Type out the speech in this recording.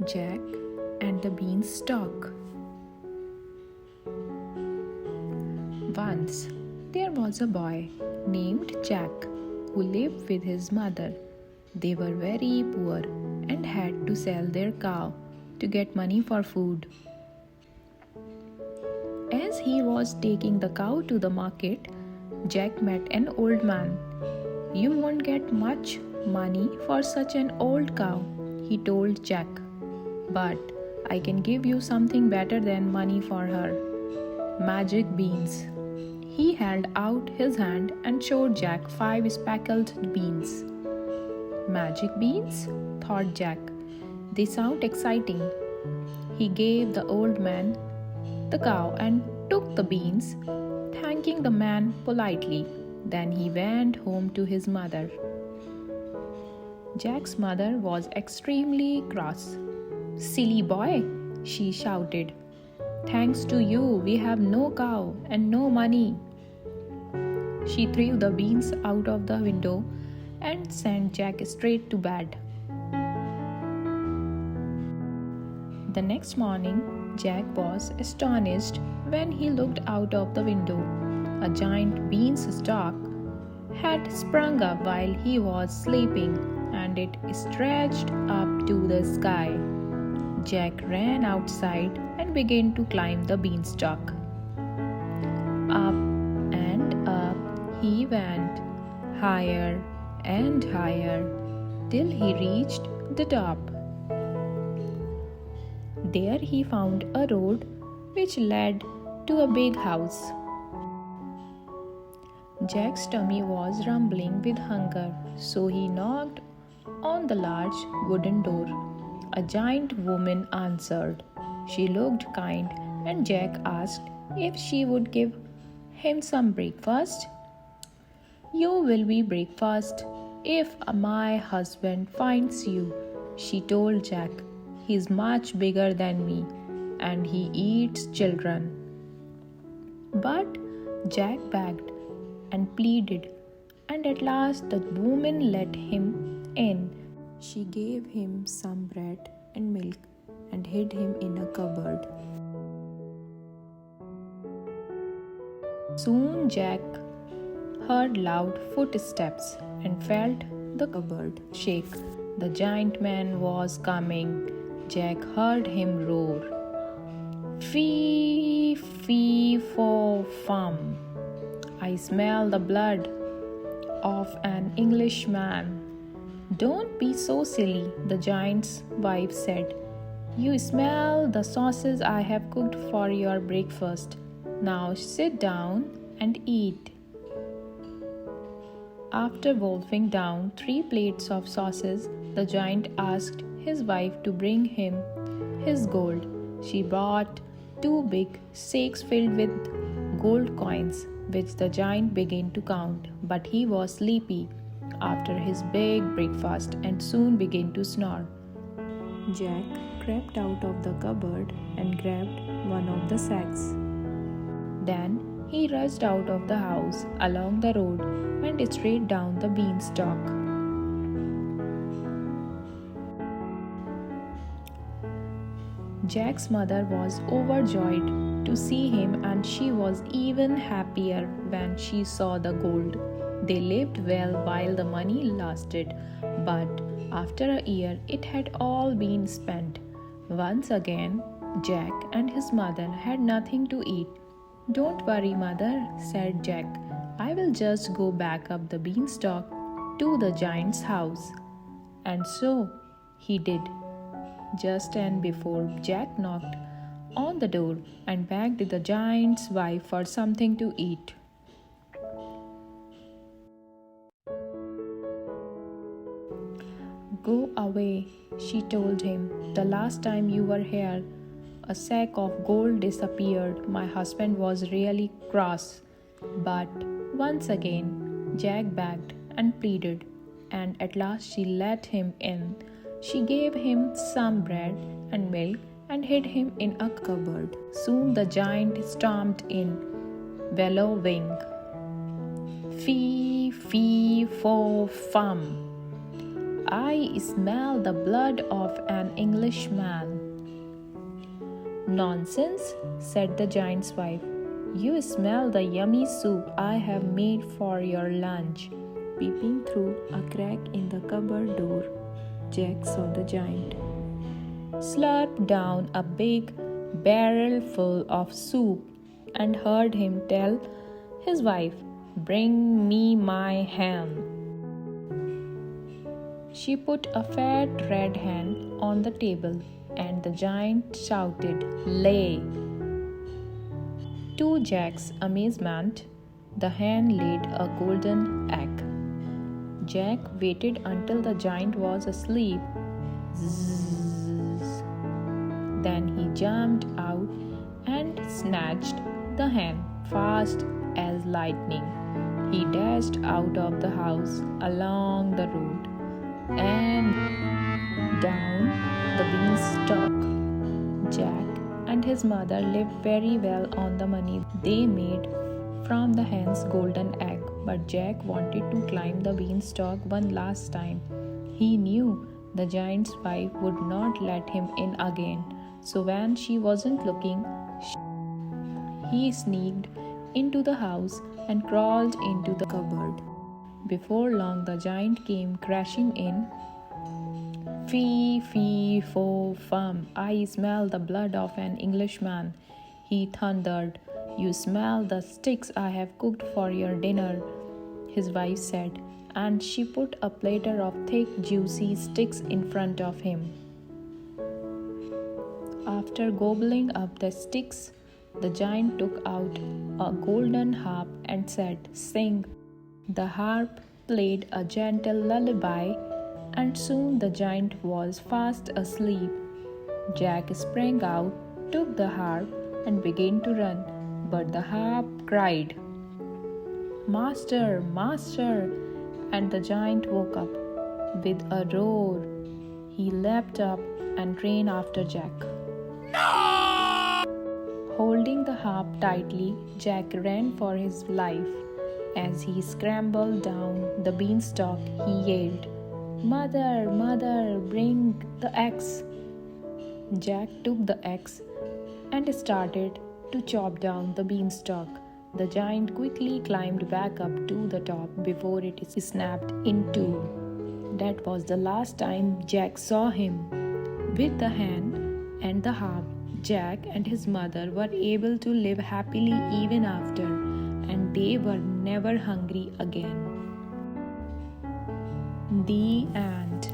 Jack and the Beanstalk. Once there was a boy named Jack who lived with his mother. They were very poor and had to sell their cow to get money for food. As he was taking the cow to the market, Jack met an old man. "You won't get much money for such an old cow," he told Jack. "But I can give you something better than money for her. Magic beans." He held out his hand and showed Jack 5 speckled beans. "Magic beans?" thought Jack. "They sound exciting." He gave the old man the cow and took the beans, thanking the man politely. Then he went home to his mother. Jack's mother was extremely cross. "Silly boy," she shouted. "Thanks to you, we have no cow and no money." She threw the beans out of the window and sent Jack straight to bed. The next morning, Jack was astonished when he looked out of the window. A giant beanstalk had sprung up while he was sleeping, and it stretched up to the sky. Jack ran outside and began to climb the beanstalk. Up and up he went, higher and higher, till he reached the top. There he found a road which led to a big house. Jack's tummy was rumbling with hunger, so he knocked on the large wooden door. A giant woman answered. She looked kind, and Jack asked if she would give him some breakfast. "You will be breakfast if my husband finds you," she told Jack. "He's much bigger than me, and he eats children." But Jack begged and pleaded, and at last the woman let him in. She gave him some bread and milk and hid him in a cupboard. Soon Jack heard loud footsteps and felt the cupboard shake. The giant man was coming. Jack heard him roar, "Fee, fee, fo, fum. I smell the blood of an Englishman." "Don't be so silly," the giant's wife said. "You smell the sauces I have cooked for your breakfast. Now sit down and eat." After wolfing down 3 plates of sauces, the giant asked his wife to bring him his gold. She brought 2 big sacks filled with gold coins, which the giant began to count. But he was sleepy after his big breakfast and soon began to snore. Jack crept out of the cupboard and grabbed one of the sacks. Then he rushed out of the house, along the road, and straight down the beanstalk. Jack's mother was overjoyed to see him, and she was even happier when she saw the gold. They lived well while the money lasted, but after a year it had all been spent. Once again, Jack and his mother had nothing to eat. "Don't worry, mother," said Jack. "I will just go back up the beanstalk to the giant's house." And so he did. Just and before Jack knocked on the door and begged the giant's wife for something to eat. "Go away," she told him. "The last time you were here, a sack of gold disappeared. My husband was really cross." But once again, Jack begged and pleaded, and at last she let him in. She gave him some bread and milk and hid him in a cupboard. Soon the giant stormed in, bellowing, "Fee, fee, fo, fum. I smell the blood of an Englishman. Nonsense, said the giant's wife. You smell the yummy soup I have made for your lunch. Peeping through a crack in the cupboard door, Jack saw the giant slurp down a big barrel full of soup and heard him tell his wife, Bring me my ham. She put a fat red hen on the table, and the giant shouted, Lay! To Jack's amazement, the hen laid a golden egg. Jack waited until the giant was asleep. Zzz. Then he jumped out and snatched the hen fast as lightning. He dashed out of the house, along the road, and down the beanstalk. Jack and his mother lived very well on the money they made from the hen's golden egg, but Jack wanted to climb the beanstalk one last time. He knew the giant's wife would not let him in again, so when she wasn't looking, he sneaked into the house and crawled into the cupboard. Before long, the giant came crashing in. Fee, fee, fo, fum, I smell the blood of an Englishman, he thundered. You smell the sticks I have cooked for your dinner, his wife said, and she put a platter of thick, juicy sticks in front of him. After gobbling up the sticks, the giant took out a golden harp and said, Sing. The harp played a gentle lullaby, and soon the giant was fast asleep. Jack sprang out, took the harp, and began to run, but the harp cried, Master, Master! And the giant woke up. With a roar, he leapt up and ran after Jack. Holding the harp tightly, Jack ran for his life. As he scrambled down the beanstalk, he yelled, Mother, Mother, bring the axe. Jack took the axe and started to chop down the beanstalk. The giant quickly climbed back up to the top before it snapped in two. That was the last time Jack saw him. With the hen and the harp, Jack and his mother were able to live happily even after, and they were never hungry again. The end.